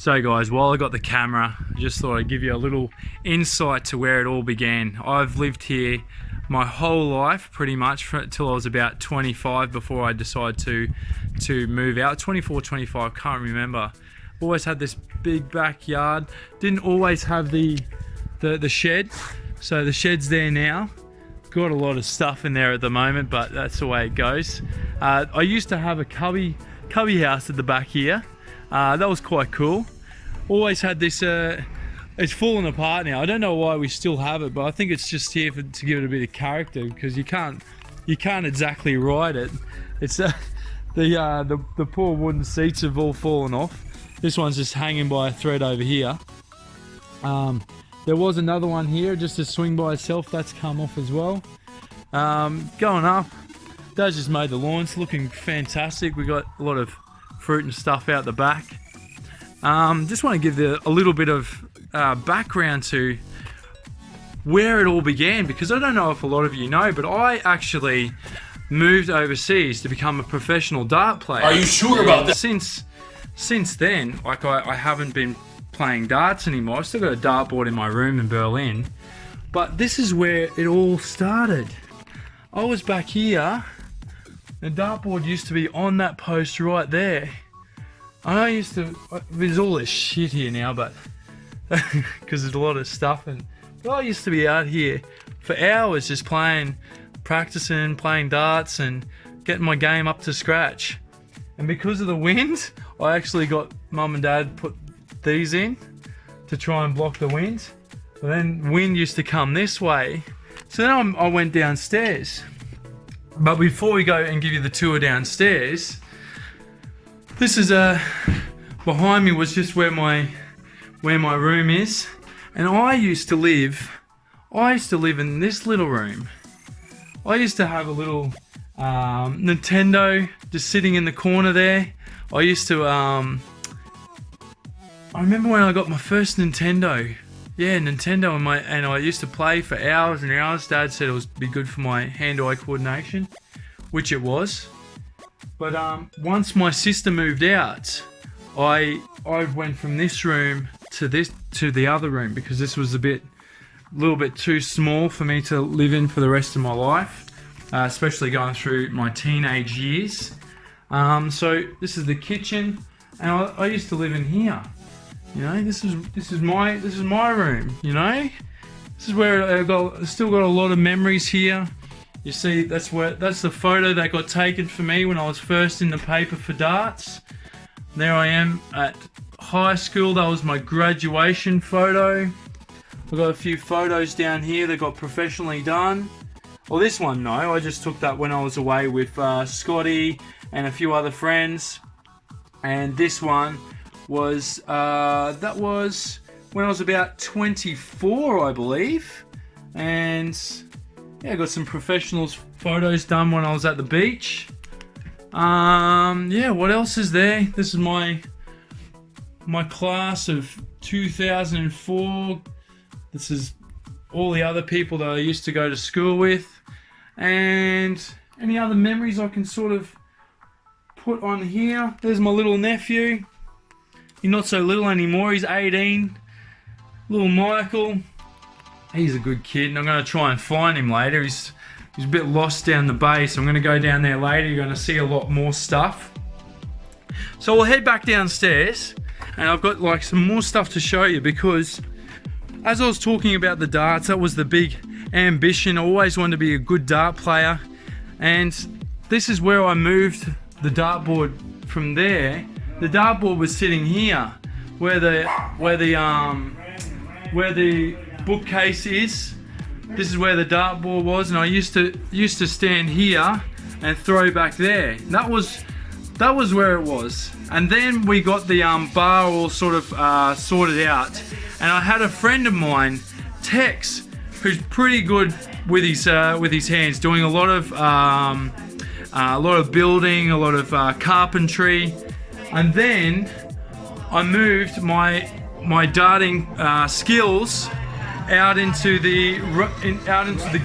So guys, while I got the camera, I just thought I'd give you a little insight to where it all began. I've lived here my whole life, pretty much, until I was about 25 before I decided to move out. 24, 25, can't remember. Always had this big backyard. Didn't always have the shed. So the shed's there now. Got a lot of stuff in there at the moment, but that's the way it goes. I used to have a cubby house at the back here. That was quite cool. Always had this, it's fallen apart now. I don't know why we still have it, but I think it's just here to give it a bit of character, because you can't exactly ride it. It's the poor wooden seats have all fallen off. This one's just hanging by a thread over here. There was another one here just to swing by itself. That's come off as well. Going up, Dad's just made the lawns looking fantastic. We got a lot of fruit and stuff out the back. Just want to give a little bit of background to where it all began, because I don't know if a lot of you know, but I actually moved overseas to become a professional dart player. Are you sure about that? Since then, like I haven't been playing darts anymore. I've still got a dartboard in my room in Berlin, but this is where it all started. I was back here. The dartboard used to be on that post right there. There's all this shit here now, but because there's a lot of stuff, but I used to be out here for hours just practicing, playing darts and getting my game up to scratch. And because of the wind, I actually got Mum and Dad put these in to try and block the wind. But then wind used to come this way. So then I went downstairs. But before we go and give you the tour downstairs, this is behind me was just where my room is. And I used to live in this little room. I used to have a little Nintendo just sitting in the corner there. I used to I remember when I got my first Nintendo. Yeah, Nintendo, and I used to play for hours and hours. Dad said it would be good for my hand-eye coordination, which it was. But once my sister moved out, I went from this room to the other room, because this was a little bit too small for me to live in for the rest of my life, especially going through my teenage years. So this is the kitchen, and I used to live in here. You know, this is my room. You know, this is where I still got a lot of memories here. You see, that's the photo that got taken for me when I was first in the paper for darts. There I am at high school. That was my graduation photo. I've got a few photos down here that got professionally done. Well, this one, no, I just took that when I was away with Scotty and a few other friends. And this one was that was when I was about 24, I believe. And yeah, I got some professional photos done when I was at the beach. Yeah, what else is there? This is my class of 2004. This is all the other people that I used to go to school with. And any other memories I can sort of put on here. There's my little nephew. He's not so little anymore, he's 18. Little Michael. He's a good kid, and I'm going to try and find him later. He's a bit lost down the bay, so I'm going to go down there later. You're going to see a lot more stuff. So we'll head back downstairs, and I've got like some more stuff to show you, because as I was talking about the darts, that was the big ambition. I always wanted to be a good dart player, and this is where I moved the dartboard from there. The dartboard was sitting here, where the bookcase is. This is where the dartboard was, and I used to stand here and throw back there. That was where it was. And then we got the bar all sort of sorted out, and I had a friend of mine, Tex, who's pretty good with his hands, doing a lot of building, a lot of carpentry. And then I moved my darting skills out into the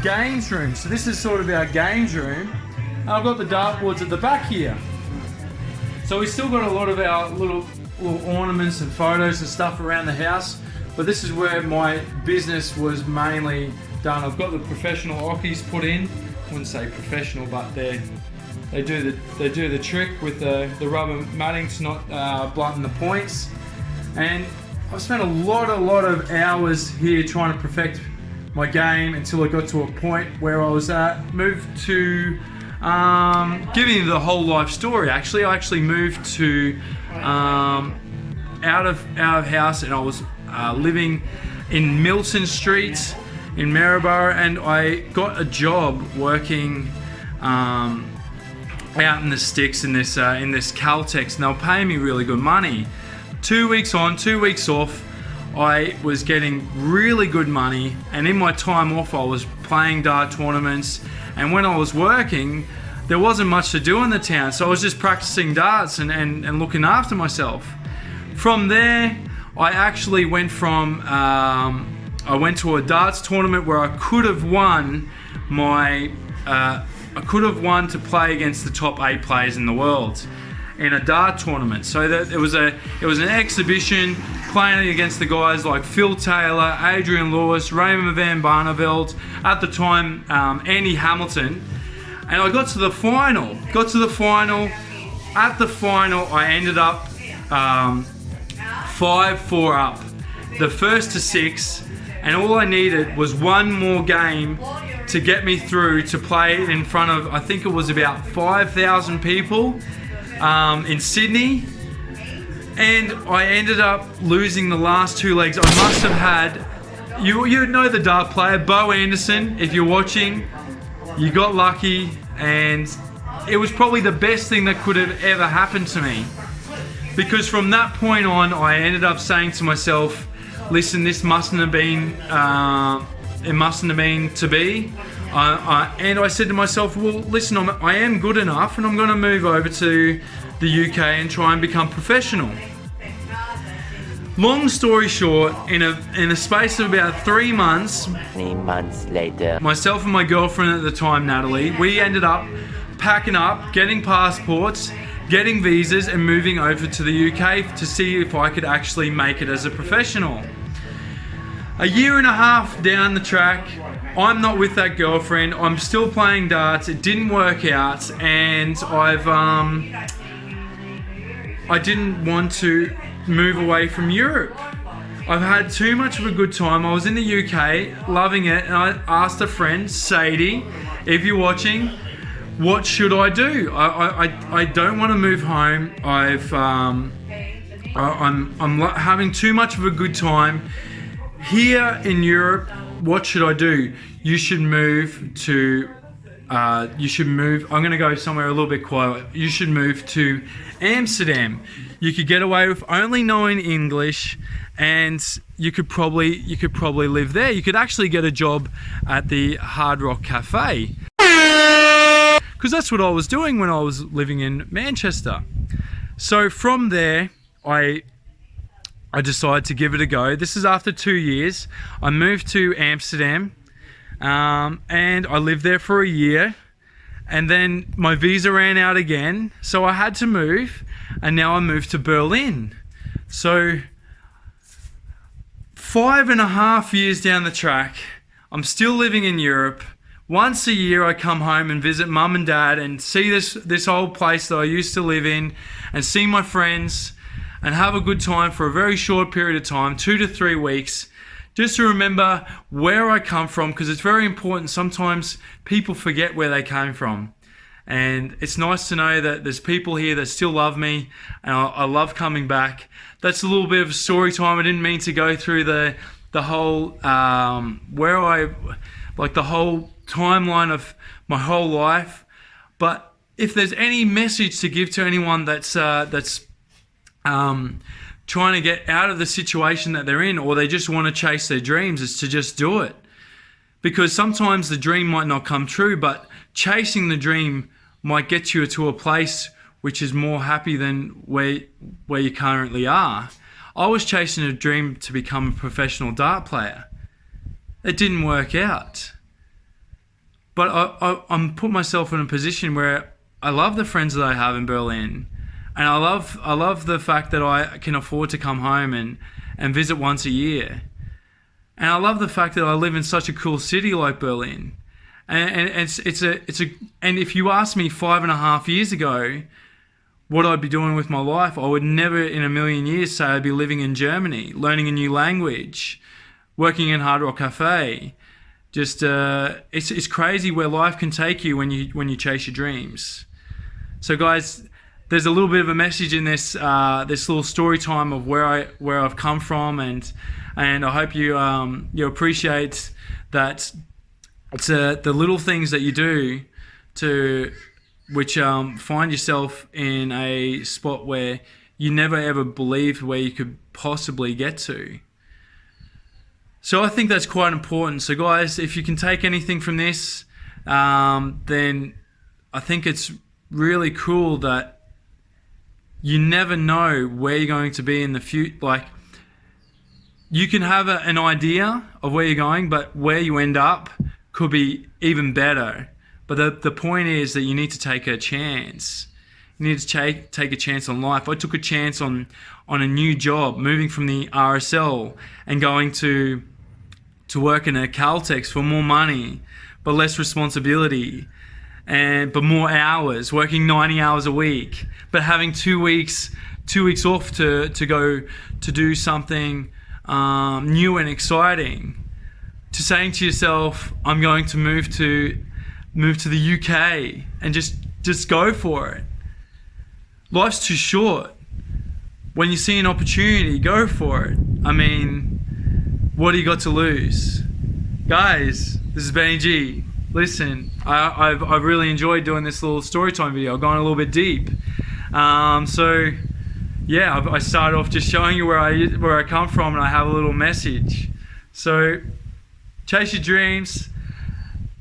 games room. So this is sort of our games room. I've got the dartboards at the back here. So we still got a lot of our little little ornaments and photos and stuff around the house. But this is where my business was mainly done. I've got the professional ockies put in. I wouldn't say professional, but they do the trick with the rubber matting to not blunten the points. And I've spent a lot of hours here trying to perfect my game until I got to a point where I was moved to giving you the whole life story. Actually, I moved to out of house, and I was living in Milton Street in Maryborough, and I got a job working out in the sticks in this Caltex, and they were paying me really good money. 2 weeks on, 2 weeks off. I was getting really good money, and in my time off I was playing dart tournaments, and when I was working there wasn't much to do in the town, so I was just practicing darts and looking after myself. From there I actually went from I went to a darts tournament where I could have won to play against the top 8 players in the world in a dart tournament. So that it was an exhibition playing against the guys like Phil Taylor, Adrian Lewis, Raymond van Barneveld, at the time Andy Hamilton, and I got to the final. At the final I ended up 5-4 up, the first to 6, and all I needed was one more game to get me through to play in front of, I think it was about 5,000 people in Sydney, and I ended up losing the last 2 legs. I must have had, you know the dart player, Bo Anderson, if you're watching, you got lucky, and it was probably the best thing that could have ever happened to me, because from that point on I ended up saying to myself, listen, this mustn't have been, it mustn't have been to be. And I said to myself, well, listen, I am good enough, and I'm going to move over to the UK and try and become professional. Long story short, in a space of about 3 months, 3 months later, myself and my girlfriend at the time, Natalie, we ended up packing up, getting passports, getting visas, and moving over to the UK to see if I could actually make it as a professional. A year and a half down the track, I'm not with that girlfriend. I'm still playing darts. It didn't work out, and I didn't want to move away from Europe. I've had too much of a good time. I was in the UK, loving it, and I asked a friend, Sadie, if you're watching, what should I do? I don't want to move home. I'm having too much of a good time here in Europe. What should I do? You should move to. I'm going to go somewhere a little bit quiet. You should move to Amsterdam. You could get away with only knowing English, and you could probably live there. You could actually get a job at the Hard Rock Cafe, because that's what I was doing when I was living in Manchester. So from there, I decided to give it a go. This is after 2 years. I moved to Amsterdam, and I lived there for a year, and then my visa ran out again, so I had to move, and now I moved to Berlin. So 5.5 years down the track, I'm still living in Europe. Once a year I come home and visit mum and dad and see this old place that I used to live in, and see my friends and have a good time for a very short period of time, 2 to 3 weeks, just to remember where I come from, because it's very important. Sometimes people forget where they came from, and it's nice to know that there's people here that still love me, and I love coming back. That's a little bit of a story time. I didn't mean to go through the whole the whole timeline of my whole life, but if there's any message to give to anyone that's trying to get out of the situation that they're in, or they just want to chase their dreams, is to just do it. Because sometimes the dream might not come true, but chasing the dream might get you to a place which is more happy than where you currently are. I was chasing a dream to become a professional dart player. It didn't work out. But I'm put myself in a position where I love the friends that I have in Berlin. And I love the fact that I can afford to come home and visit once a year. And I love the fact that I live in such a cool city like Berlin. And and if you asked me 5.5 years ago what I'd be doing with my life, I would never in a million years say I'd be living in Germany, learning a new language, working in Hard Rock Cafe. Just it's crazy where life can take you when you chase your dreams. So guys, there's a little bit of a message in this this little story time of where I've come from, and I hope you appreciate that. It's the little things that you do which find yourself in a spot where you never ever believed where you could possibly get to. So I think that's quite important. So guys, if you can take anything from this, then I think it's really cool that you never know where you're going to be in the future. Like, you can have an idea of where you're going, but where you end up could be even better. But the point is that you need to take a chance. You need to take a chance on life. I took a chance on a new job, moving from the RSL and going to work in a Caltex for more money, but less responsibility, but more hours, working 90 hours a week, but having 2 weeks off to go to do something new and exciting. To saying to yourself, I'm going to move to the UK and just go for it. Life's too short. When you see an opportunity, go for it. I mean, what do you got to lose? Guys, this is Benny G. Listen, I've really enjoyed doing this little story time video. I've gone a little bit deep. So yeah, I started off just showing you where I come from, and I have a little message. So chase your dreams.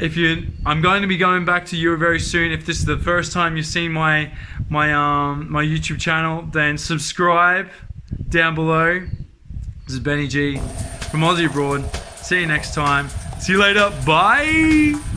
I'm going to be going back to Europe very soon. If this is the first time you've seen my YouTube channel, then subscribe down below. This is Benny G from Aussie Abroad. See you next time. See you later. Bye.